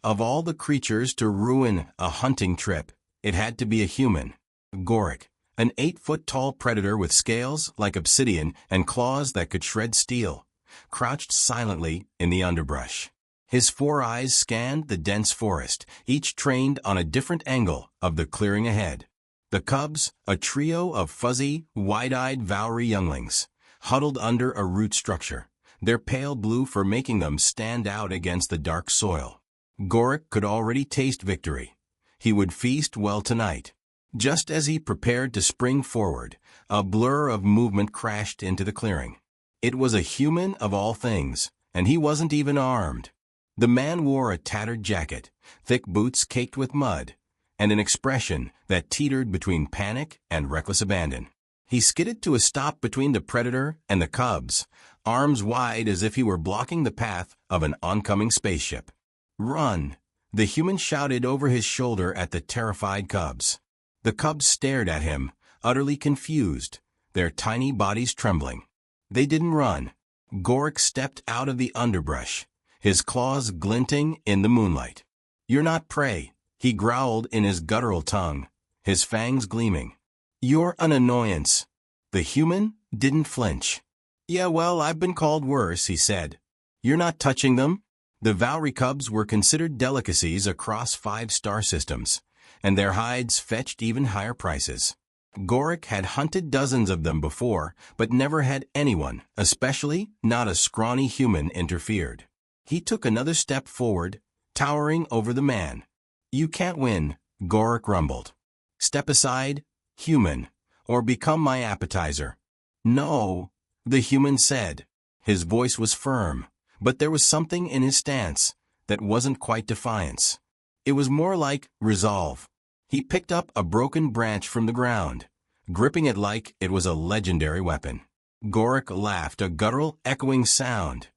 Of all the creatures to ruin a hunting trip, it had to be a human. Gorik, an 8-foot-tall predator with scales like obsidian and claws that could shred steel, crouched silently in the underbrush. His 4 eyes scanned the dense forest, each trained on a different angle of the clearing ahead. The cubs, a trio of fuzzy, wide-eyed Valerie younglings, huddled under a root structure, their pale blue fur making them stand out against the dark soil. Gorik could already taste victory. He would feast well tonight. Just as he prepared to spring forward, a blur of movement crashed into the clearing. It was a human of all things, and he wasn't even armed. The man wore a tattered jacket, thick boots caked with mud, and an expression that teetered between panic and reckless abandon. He skidded to a stop between the predator and the cubs, arms wide as if he were blocking the path of an oncoming spaceship. "Run!" the human shouted over his shoulder at the terrified cubs. The cubs stared at him, utterly confused, their tiny bodies trembling. They didn't run. Gorik stepped out of the underbrush, his claws glinting in the moonlight. "You're not prey," he growled in his guttural tongue, his fangs gleaming. "You're an annoyance." The human didn't flinch. "Yeah, well, I've been called worse," he said. "You're not touching them?" The Valerie cubs were considered delicacies across 5-star systems, and their hides fetched even higher prices. Gorik had hunted dozens of them before, but never had anyone, especially not a scrawny human, interfered. He took another step forward, towering over the man. "You can't win," Gorik rumbled. "Step aside, human, or become my appetizer." "No," the human said. His voice was firm, but there was something in his stance that wasn't quite defiance. It was more like resolve. He picked up a broken branch from the ground, gripping it like it was a legendary weapon. Gorik laughed, a guttural, echoing sound.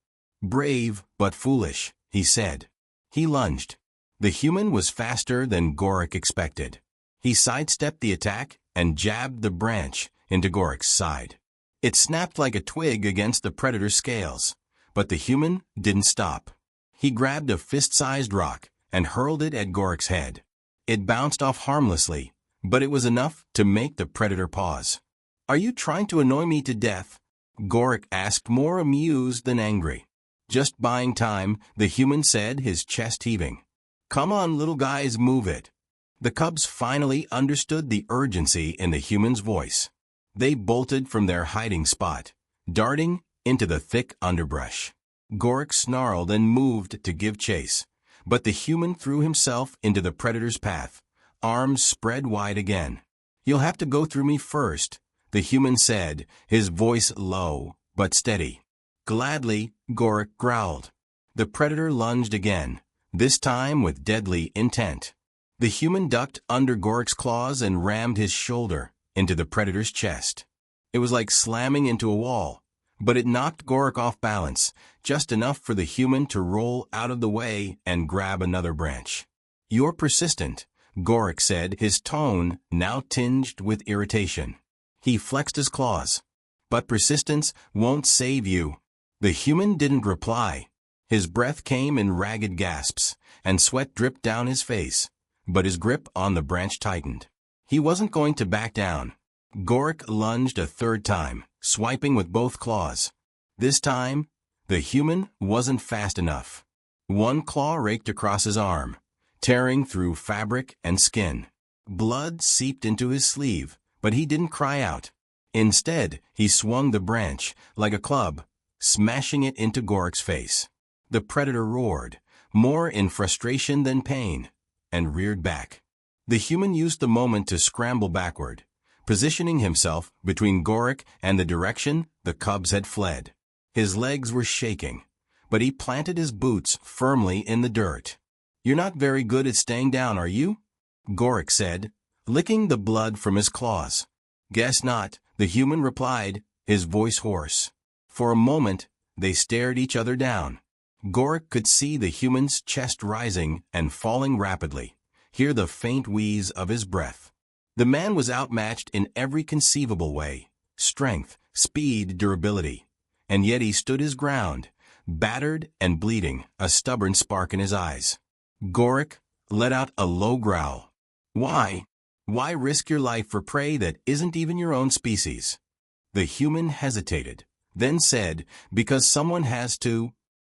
"Brave, but foolish," he said. He lunged. The human was faster than Gorik expected. He sidestepped the attack and jabbed the branch into Gorik's side. It snapped like a twig against the predator's scales, but the human didn't stop. He grabbed a fist-sized rock and hurled it at Gorik's head. It bounced off harmlessly, but it was enough to make the predator pause. "Are you trying to annoy me to death?" Gorik asked, more amused than angry. "Just buying time," the human said, his chest heaving. "Come on, little guys, move it." The cubs finally understood the urgency in the human's voice. They bolted from their hiding spot, darting into the thick underbrush. Gorik snarled and moved to give chase, but the human threw himself into the predator's path, arms spread wide again. "You'll have to go through me first," the human said, his voice low but steady. "Gladly," Gorik growled. The predator lunged again, this time with deadly intent. The human ducked under Gorik's claws and rammed his shoulder into the predator's chest. It was like slamming into a wall, but it knocked Gorik off balance, just enough for the human to roll out of the way and grab another branch. "You're persistent," Gorik said, his tone now tinged with irritation. He flexed his claws. "But persistence won't save you." The human didn't reply. His breath came in ragged gasps, and sweat dripped down his face, but his grip on the branch tightened. He wasn't going to back down. Gorik lunged a third time, swiping with both claws. This time, the human wasn't fast enough. One claw raked across his arm, tearing through fabric and skin. Blood seeped into his sleeve, but he didn't cry out. Instead, he swung the branch like a club, smashing it into Gorik's face. The predator roared, more in frustration than pain, and reared back. The human used the moment to scramble backward, positioning himself between Gorik and the direction the cubs had fled. His legs were shaking, but he planted his boots firmly in the dirt. "You're not very good at staying down, are you?" Gorik said, licking the blood from his claws. "Guess not," the human replied, his voice hoarse. For a moment, they stared each other down. Gorik could see the human's chest rising and falling rapidly, hear the faint wheeze of his breath. The man was outmatched in every conceivable way: strength, speed, durability. And yet he stood his ground, battered and bleeding, a stubborn spark in his eyes. Gorik let out a low growl. Why? Why risk your life for prey that isn't even your own species? The human hesitated, then said, because someone has to.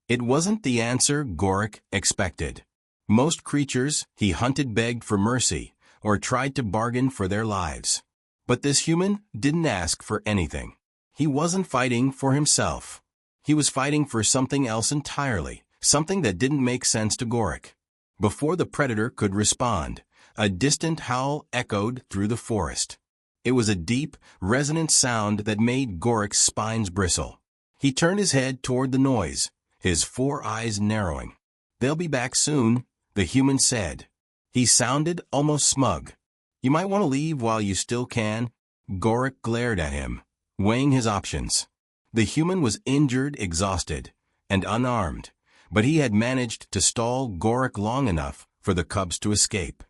It wasn't the answer Gorik expected. Most creatures he hunted begged for mercy or tried to bargain for their lives. But this human didn't ask for anything. He wasn't fighting for himself. He was fighting for something else entirely, something that didn't make sense to Gorik. Before the predator could respond, a distant howl echoed through the forest. It was a deep, resonant sound that made Gorik's spines bristle. He turned his head toward the noise, his 4 eyes narrowing. "They'll be back soon," the human said. He sounded almost smug. "You might want to leave while you still can." Gorik glared at him, weighing his options. The human was injured, exhausted, and unarmed, but he had managed to stall Gorik long enough for the cubs to escape.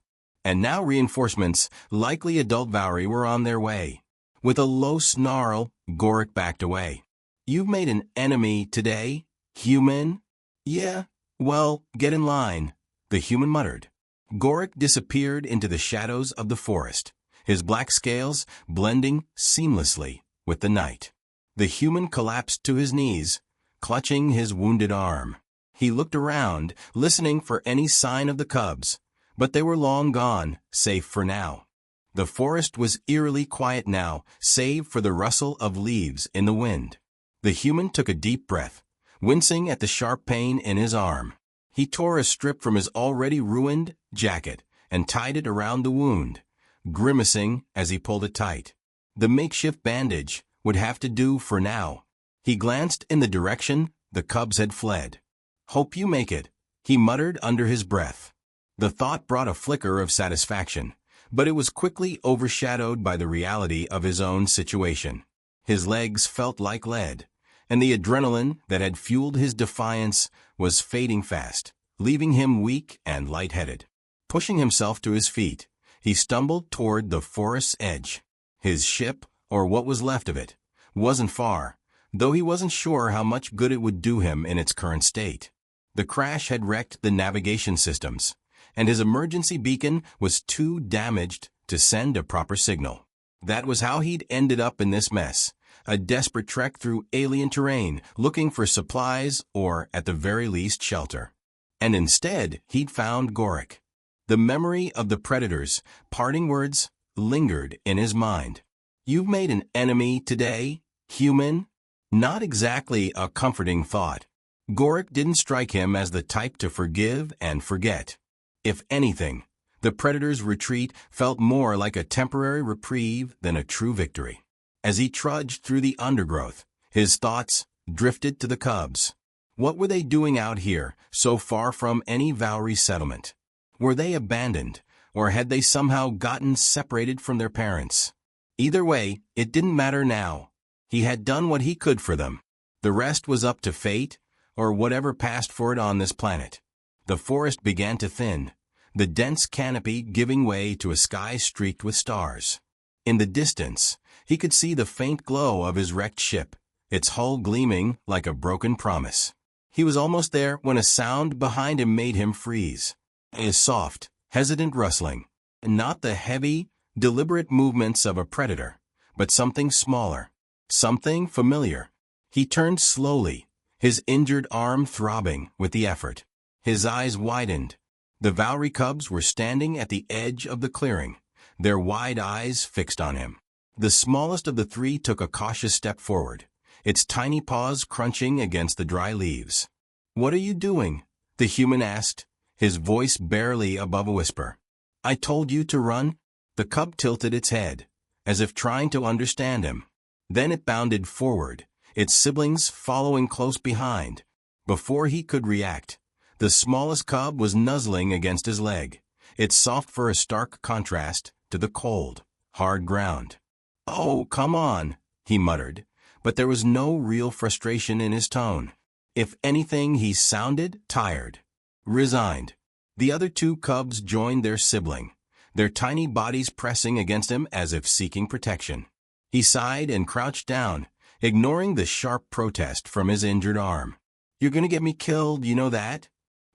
And now reinforcements, likely adult Vauri, were on their way. With a low snarl, Gorik backed away. "You've made an enemy today, human?" "Yeah, well, get in line," the human muttered. Gorik disappeared into the shadows of the forest, his black scales blending seamlessly with the night. The human collapsed to his knees, clutching his wounded arm. He looked around, listening for any sign of the cubs, but they were long gone, safe for now. The forest was eerily quiet now, save for the rustle of leaves in the wind. The human took a deep breath, wincing at the sharp pain in his arm. He tore a strip from his already ruined jacket and tied it around the wound, grimacing as he pulled it tight. The makeshift bandage would have to do for now. He glanced in the direction the cubs had fled. "Hope you make it," he muttered under his breath. The thought brought a flicker of satisfaction, but it was quickly overshadowed by the reality of his own situation. His legs felt like lead, and the adrenaline that had fueled his defiance was fading fast, leaving him weak and lightheaded. Pushing himself to his feet, he stumbled toward the forest's edge. His ship, or what was left of it, wasn't far, though he wasn't sure how much good it would do him in its current state. The crash had wrecked the navigation systems, and his emergency beacon was too damaged to send a proper signal. That was how he'd ended up in this mess, a desperate trek through alien terrain, looking for supplies or, at the very least, shelter. And instead, he'd found Gorik. The memory of the predator's parting words lingered in his mind. "You've made an enemy today, human?" Not exactly a comforting thought. Gorik didn't strike him as the type to forgive and forget. If anything, the predator's retreat felt more like a temporary reprieve than a true victory. As he trudged through the undergrowth, his thoughts drifted to the cubs. What were they doing out here, so far from any Vauri settlement? Were they abandoned, or had they somehow gotten separated from their parents? Either way, it didn't matter now. He had done what he could for them. The rest was up to fate, or whatever passed for it on this planet. The forest began to thin, the dense canopy giving way to a sky streaked with stars. In the distance, he could see the faint glow of his wrecked ship, its hull gleaming like a broken promise. He was almost there when a sound behind him made him freeze. A soft, hesitant rustling. Not the heavy, deliberate movements of a predator, but something smaller, something familiar. He turned slowly, his injured arm throbbing with the effort. His eyes widened. The Vauri cubs were standing at the edge of the clearing, their wide eyes fixed on him. The smallest of the three took a cautious step forward, its tiny paws crunching against the dry leaves. "What are you doing?" the human asked, his voice barely above a whisper. "I told you to run." The cub tilted its head, as if trying to understand him. Then it bounded forward, its siblings following close behind. Before he could react, the smallest cub was nuzzling against his leg, its soft fur a stark contrast to the cold, hard ground. "Oh, come on," he muttered, but there was no real frustration in his tone. If anything, he sounded tired, resigned. The other two cubs joined their sibling, their tiny bodies pressing against him as if seeking protection. He sighed and crouched down, ignoring the sharp protest from his injured arm. "You're gonna get me killed, you know that?"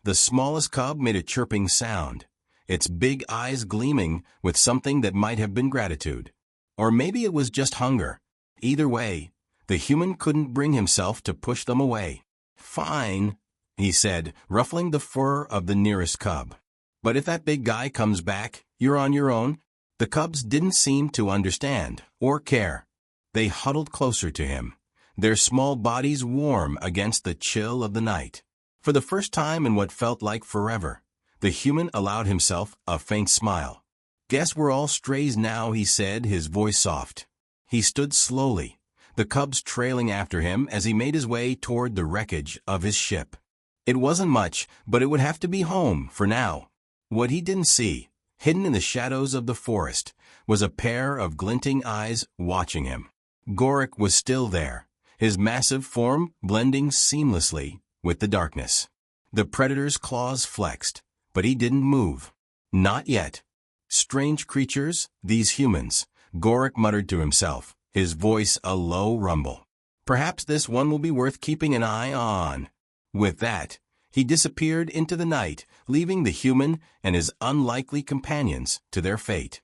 The smallest cub made a chirping sound, its big eyes gleaming with something that might have been gratitude. Or maybe it was just hunger. Either way, the human couldn't bring himself to push them away. "Fine," he said, ruffling the fur of the nearest cub. "But if that big guy comes back, you're on your own." The cubs didn't seem to understand or care. They huddled closer to him, their small bodies warm against the chill of the night. For the first time in what felt like forever, the human allowed himself a faint smile. "Guess we're all strays now," he said, his voice soft. He stood slowly, the cubs trailing after him as he made his way toward the wreckage of his ship. It wasn't much, but it would have to be home for now. What he didn't see, hidden in the shadows of the forest, was a pair of glinting eyes watching him. Gorik was still there, his massive form blending seamlessly with the darkness. The predator's claws flexed, but he didn't move. Not yet. "Strange creatures, these humans," Gorik muttered to himself, his voice a low rumble. "Perhaps this one will be worth keeping an eye on." With that, he disappeared into the night, leaving the human and his unlikely companions to their fate.